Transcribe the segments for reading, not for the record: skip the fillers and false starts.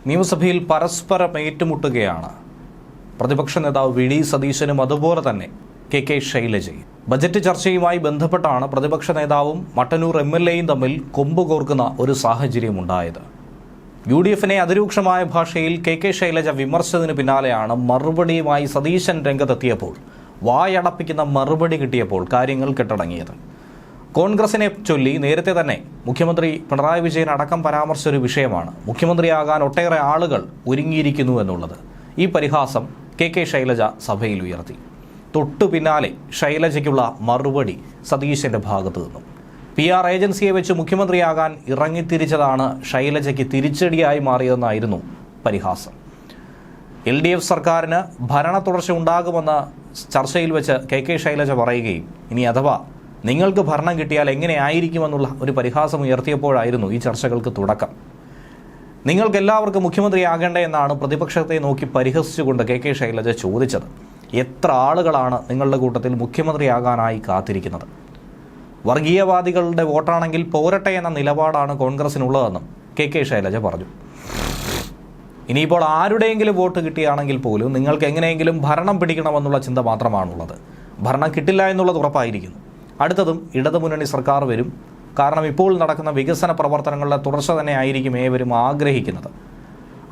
നിയമസഭയിൽ പരസ്പരം ഏറ്റുമുട്ടുകയാണ് പ്രതിപക്ഷ നേതാവ് വി ഡി സതീശനും അതുപോലെ തന്നെ കെ ശൈലജയും. ബജറ്റ് ചർച്ചയുമായി ബന്ധപ്പെട്ടാണ് പ്രതിപക്ഷ നേതാവും മട്ടന്നൂർ MLAയും തമ്മിൽ കൊമ്പ് കോർക്കുന്ന ഒരു സാഹചര്യം ഉണ്ടായത്. UDFനെ അതിരൂക്ഷമായ ഭാഷയിൽ കെ ശൈലജ വിമർശിച്ചതിന് പിന്നാലെയാണ് മറുപടിയുമായി സതീശൻ രംഗത്തെത്തിയപ്പോൾ, വായടപ്പിക്കുന്ന മറുപടി കിട്ടിയപ്പോൾ കാര്യങ്ങൾ കെട്ടടങ്ങിയത്. കോൺഗ്രസിനെ ചൊല്ലി നേരത്തെ തന്നെ മുഖ്യമന്ത്രി പിണറായി വിജയൻ അടക്കം പരാമർശിച്ചൊരു വിഷയമാണ് മുഖ്യമന്ത്രിയാകാൻ ഒട്ടേറെ ആളുകൾ ഒരുങ്ങിയിരിക്കുന്നു എന്നുള്ളത്. ഈ പരിഹാസം കെ ശൈലജ സഭയിൽ ഉയർത്തി. തൊട്ടു പിന്നാലെ ശൈലജയ്ക്കുള്ള മറുപടി സതീശന്റെ ഭാഗത്തു നിന്നും. PR ഏജൻസിയെ വെച്ച് മുഖ്യമന്ത്രിയാകാൻ ഇറങ്ങിത്തിരിച്ചതാണ് ശൈലജയ്ക്ക് തിരിച്ചടിയായി മാറിയതെന്നായിരുന്നു പരിഹാസം. LDF സർക്കാരിന് ഭരണ തുടർച്ച ഉണ്ടാകുമെന്ന് ചർച്ചയിൽ വെച്ച് കെ ശൈലജ പറയുകയും ഇനി അഥവാ നിങ്ങൾക്ക് ഭരണം കിട്ടിയാൽ എങ്ങനെയായിരിക്കുമെന്നുള്ള ഒരു പരിഹാസം ഉയർത്തിയപ്പോഴായിരുന്നു ഈ ചർച്ചകൾക്ക് തുടക്കം. നിങ്ങൾക്ക് എല്ലാവർക്കും മുഖ്യമന്ത്രിയാകേണ്ടേ എന്നാണ് പ്രതിപക്ഷത്തെ നോക്കി പരിഹസിച്ചുകൊണ്ട് കെ ശൈലജ ചോദിച്ചത്. എത്ര ആളുകളാണ് നിങ്ങളുടെ കൂട്ടത്തിൽ മുഖ്യമന്ത്രിയാകാനായി കാത്തിരിക്കുന്നത്? വർഗീയവാദികളുടെ വോട്ടാണെങ്കിൽ പോരട്ടെ എന്ന നിലപാടാണ് കോൺഗ്രസിനുള്ളതെന്നും കെ ശൈലജ പറഞ്ഞു. ഇനിയിപ്പോൾ ആരുടെയെങ്കിലും വോട്ട് കിട്ടിയാണെങ്കിൽ പോലും നിങ്ങൾക്ക് എങ്ങനെയെങ്കിലും ഭരണം പിടിക്കണമെന്നുള്ള ചിന്ത മാത്രമാണുള്ളത്. ഭരണം കിട്ടില്ല എന്നുള്ളത് ഉറപ്പായിരിക്കുന്നു. അടുത്തതും ഇടതുമുന്നണി സർക്കാർ വരും. കാരണം ഇപ്പോൾ നടക്കുന്ന വികസന പ്രവർത്തനങ്ങളുടെ തുടർച്ച തന്നെ ആയിരിക്കും ഏവരും ആഗ്രഹിക്കുന്നത്.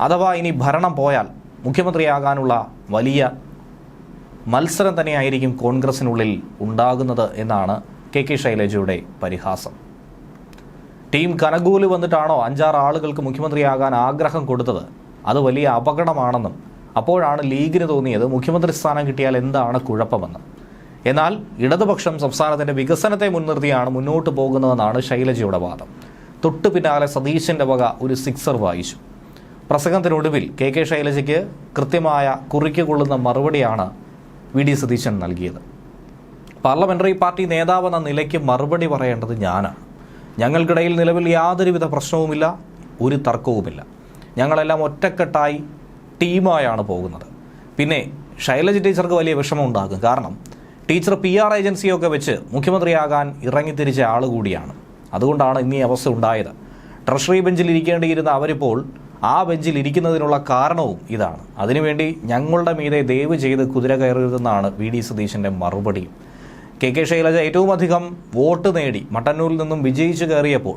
അഥവാ ഇനി ഭരണം പോയാൽ മുഖ്യമന്ത്രിയാകാനുള്ള വലിയ മത്സരം തന്നെയായിരിക്കും കോൺഗ്രസിനുള്ളിൽ ഉണ്ടാകുന്നത് എന്നാണ് കെ ശൈലജയുടെ പരിഹാസം. ടീം കനകൂല് വന്നിട്ടാണോ 5-6 ആളുകൾക്ക് മുഖ്യമന്ത്രിയാകാൻ ആഗ്രഹം കൊടുത്തത്? അത് വലിയ അപകടമാണെന്നും അപ്പോഴാണ് ലീഗിന് തോന്നിയത് മുഖ്യമന്ത്രി സ്ഥാനം കിട്ടിയാൽ എന്താണ് കുഴപ്പമെന്ന്. എന്നാൽ ഇടതുപക്ഷം സംസ്ഥാനത്തിൻ്റെ വികസനത്തെ മുൻനിർത്തിയാണ് മുന്നോട്ട് പോകുന്നതെന്നാണ് ശൈലജയുടെ വാദം. തൊട്ടു പിന്നാലെ സതീശൻ്റെ വക ഒരു സിക്സർ വായിച്ചു. പ്രസംഗത്തിനൊടുവിൽ കെ ശൈലജയ്ക്ക് കൃത്യമായ കുറിക്ക് കൊള്ളുന്ന മറുപടിയാണ് വി ഡി സതീശൻ നൽകിയത്. പാർലമെൻ്ററി പാർട്ടി നേതാവെന്ന നിലയ്ക്ക് മറുപടി പറയേണ്ടത് ഞാനാണ്. ഞങ്ങൾക്കിടയിൽ നിലവിൽ യാതൊരുവിധ പ്രശ്നവുമില്ല, ഒരു തർക്കവുമില്ല. ഞങ്ങളെല്ലാം ഒറ്റക്കെട്ടായി ടീമായാണ് പോകുന്നത്. പിന്നെ ശൈലജ ടീച്ചർക്ക് വലിയ വിഷമം ഉണ്ടാകും. കാരണം ടീച്ചർ PR ഏജൻസിയൊക്കെ വെച്ച് മുഖ്യമന്ത്രിയാകാൻ ഇറങ്ങിത്തിരിച്ച ആൾ കൂടിയാണ്. അതുകൊണ്ടാണ് ഇന്നീ അവസ്ഥ ഉണ്ടായത്. ട്രഷറി ബെഞ്ചിൽ ഇരിക്കേണ്ടിയിരുന്ന അവരിപ്പോൾ ആ ബെഞ്ചിൽ ഇരിക്കുന്നതിനുള്ള കാരണവും ഇതാണ്. അതിനുവേണ്ടി ഞങ്ങളുടെ മീതെ ദയവ് ചെയ്ത് കുതിര കയറരുതെന്നാണ് വി ഡി സതീശൻ്റെ മറുപടി. കെ ശൈലജ ഏറ്റവും അധികം വോട്ട് നേടി മട്ടന്നൂരിൽ നിന്നും വിജയിച്ചു കയറിയപ്പോൾ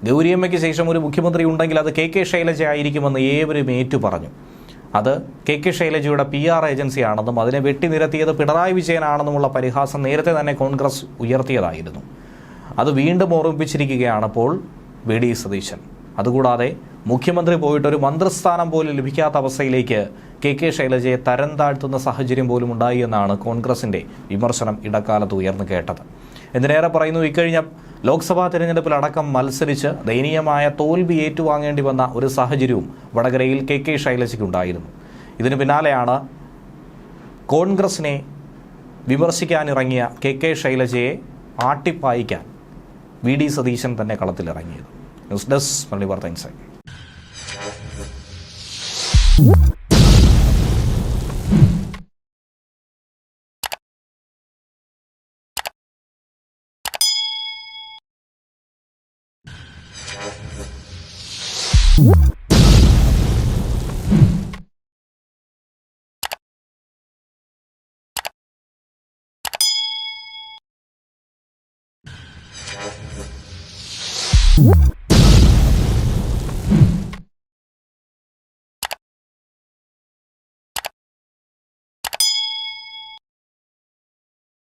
ഗൗരിയമ്മയ്ക്ക് ശേഷം ഒരു മുഖ്യമന്ത്രി ഉണ്ടെങ്കിൽ അത് കെ ശൈലജ ആയിരിക്കുമെന്ന് ഏവരും ഏറ്റു പറഞ്ഞു. അത് കെ ശൈലജയുടെ PR ഏജൻസിയാണെന്നും അതിനെ വെട്ടിനിരത്തിയത് പിണറായി വിജയനാണെന്നുമുള്ള പരിഹാസം നേരത്തെ തന്നെ കോൺഗ്രസ് ഉയർത്തിയതായിരുന്നു. അത് വീണ്ടും ഓർമ്മിപ്പിച്ചിരിക്കുകയാണ് ഇപ്പോൾ വി ഡി സതീശൻ. അതുകൂടാതെ മുഖ്യമന്ത്രി പോയിട്ടൊരു മന്ത്രിസ്ഥാനം പോലും ലഭിക്കാത്ത അവസ്ഥയിലേക്ക് കെ ശൈലജയെ തരം താഴ്ത്തുന്ന സാഹചര്യം പോലും ഉണ്ടായി എന്നാണ് കോൺഗ്രസിൻ്റെ വിമർശനം ഇടക്കാലത്ത് ഉയർന്നു കേട്ടത്. എന്തിനേറെ പറയുന്നു, ഇക്കഴിഞ്ഞ ലോക്സഭാ തെരഞ്ഞെടുപ്പിലടക്കം മത്സരിച്ച് ദയനീയമായ തോൽവി ഏറ്റുവാങ്ങേണ്ടി വന്ന ഒരു സാഹചര്യവും വടകരയിൽ കെ ശൈലജയ്ക്കുണ്ടായിരുന്നു. ഇതിനു പിന്നാലെയാണ് കോൺഗ്രസിനെ വിമർശിക്കാനിറങ്ങിയ കെ ശൈലജയെ ആട്ടിപ്പായിക്കാൻ വി ഡി സതീശൻ തന്നെ കളത്തിലിറങ്ങിയത്. ന്യൂസ് ഡെസ്ക് മലയാളി വാർത്ത ഇൻസൈറ്റ്.